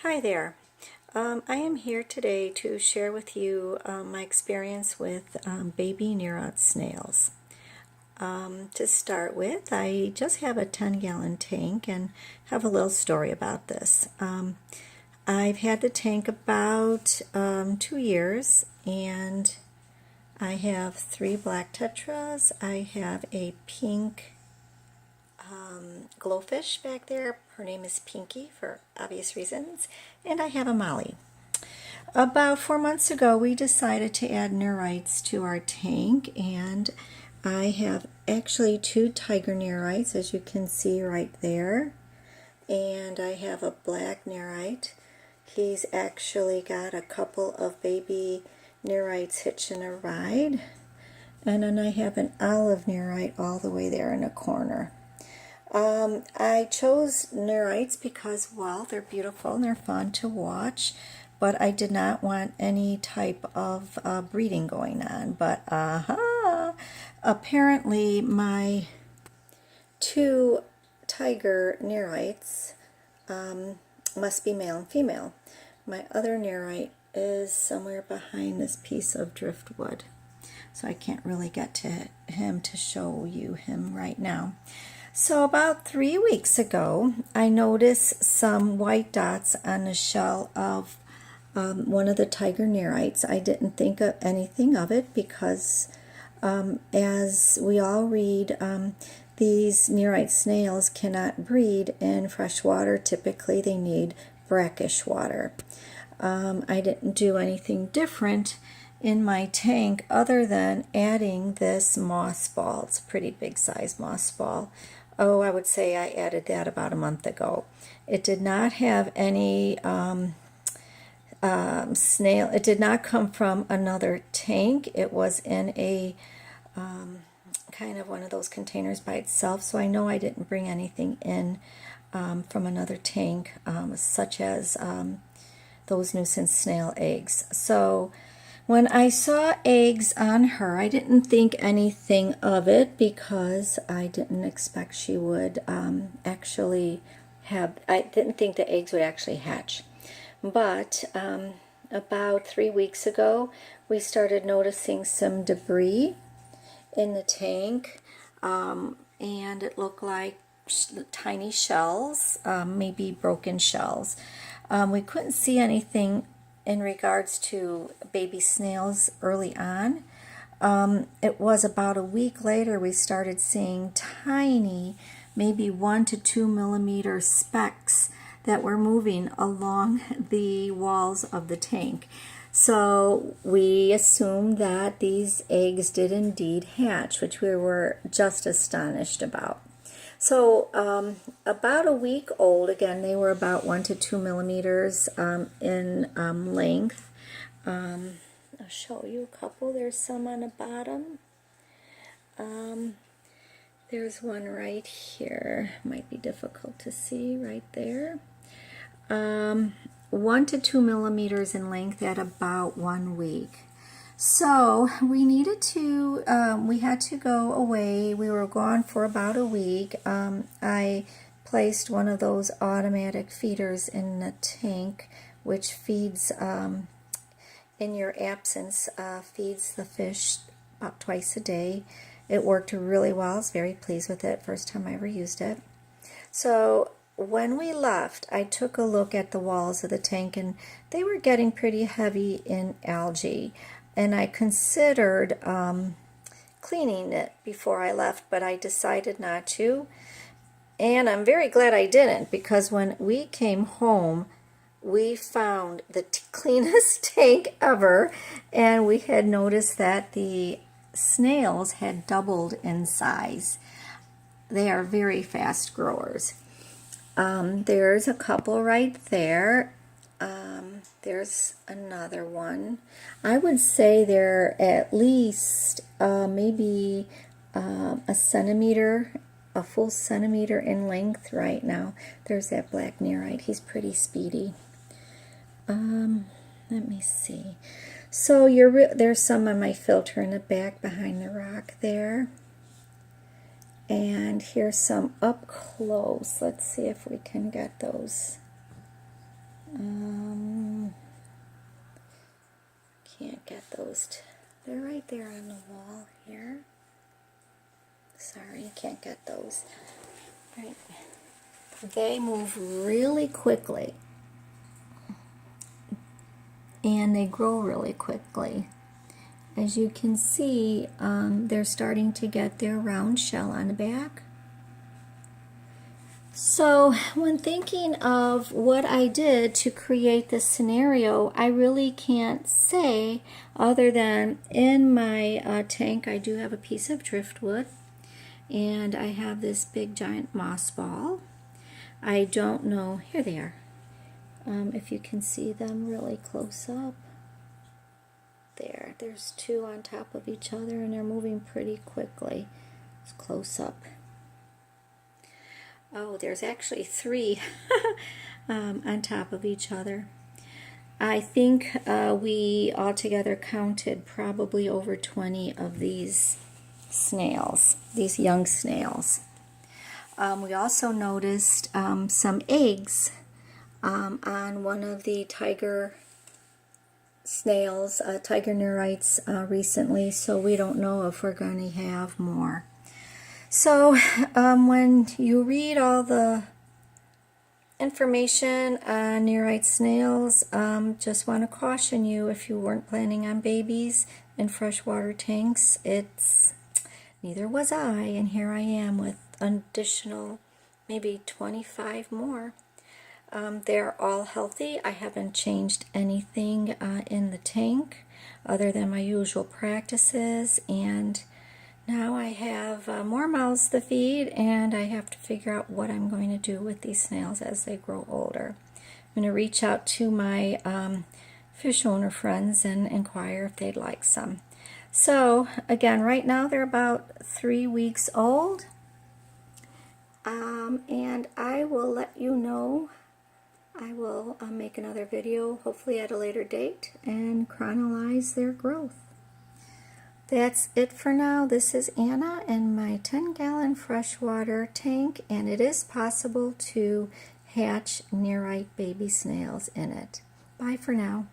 Hi there. I am here today to share with you my experience with baby Nerite snails. To start with, I just have a 10-gallon tank and have a little story about this. I've had the tank about 2 years, and I have 3 black tetras. I have a pink glowfish back there. Her name is Pinky for obvious reasons. And I have a molly. About 4 months ago, we decided to add nerites to our tank, and I have actually 2 tiger nerites, as you can see right there. And I have a black nerite. He's actually got a couple of baby nerites hitching a ride. And then I have an olive nerite all the way there in a corner. I chose nerites because, well, they're beautiful and they're fun to watch, but I did not want any type of breeding going on. But apparently my 2 tiger nerites must be male and female. My other nerite is somewhere behind this piece of driftwood, so I can't really get to him to show you him right now. So about 3 weeks ago, I noticed some white dots on the shell of one of the tiger nerites. I didn't think of anything of it because, as we all read, these nerite snails cannot breed in fresh water. Typically, they need brackish water. I didn't do anything different in my tank other than adding this moss ball. It's a pretty big size moss ball. Oh, I would say I added that about a month ago. It did not have any snail. It did not come from another tank. It was in a kind of one of those containers by itself, so I know I didn't bring anything in from another tank, such as those nuisance snail eggs. So when I saw eggs on her, I didn't think anything of it because I didn't expect she would actually have, I didn't think the eggs would actually hatch. But about 3 weeks ago, we started noticing some debris in the tank, and it looked like tiny shells, maybe broken shells. We couldn't see anything in regards to baby snails early on. It was about a week later we started seeing tiny, maybe 1 to 2 millimeter specks that were moving along the walls of the tank. So we assumed that these eggs did indeed hatch, which we were just astonished about. So about a week old, again, they were about 1 to 2 millimeters in length. I'll show you a couple. There's some on the bottom. There's one right here. Might be difficult to see right there. 1 to 2 millimeters in length at about 1 week. So we needed to, we had to go away. We were gone for about a week. I placed one of those automatic feeders in the tank, which feeds, in your absence, feeds the fish about twice a day. It worked really well. I was very pleased with it. First time I ever used it. So when we left, I took a look at the walls of the tank, and they were getting pretty heavy in algae. And I considered cleaning it before I left, but I decided not to. And I'm very glad I didn't, because when we came home, we found the cleanest tank ever, and we had noticed that the snails had doubled in size. They are very fast growers. There's a couple right there. There's another one. I would say they're at least maybe a centimeter, a full centimeter in length right now. There's that black nerite. He's pretty speedy. Let me see. So there's some on my filter in the back behind the rock there. And here's some up close. Let's see if we can get those. Can't get those. They're right there on the wall here. Sorry, you can't get those. Right. They move really quickly. And they grow really quickly. As you can see, they're starting to get their round shell on the back. So when thinking of what I did to create this scenario, I really can't say other than in my tank I do have a piece of driftwood, and I have this big giant moss ball. I don't know, here they are, if you can see them really close up. There's two on top of each other and they're moving pretty quickly. It's close up. Oh, there's actually three on top of each other. I think we altogether counted probably over 20 of these snails, these young snails. We also noticed some eggs on one of the tiger snails, tiger Nerites recently, so we don't know if we're going to have more. So when you read all the information on Nerite snails, just want to caution you, if you weren't planning on babies in freshwater tanks, neither was I, and here I am with additional maybe 25 more. They're all healthy. I haven't changed anything in the tank other than my usual practices, and now I have more mouths to feed, and I have to figure out what I'm going to do with these snails as they grow older. I'm going to reach out to my fish owner friends and inquire if they'd like some. So again, right now they're about 3 weeks old, and I will let you know. I will make another video, hopefully at a later date, and chronologize their growth. That's it for now. This is Anna in my 10-gallon freshwater tank, and it is possible to hatch Nerite baby snails in it. Bye for now.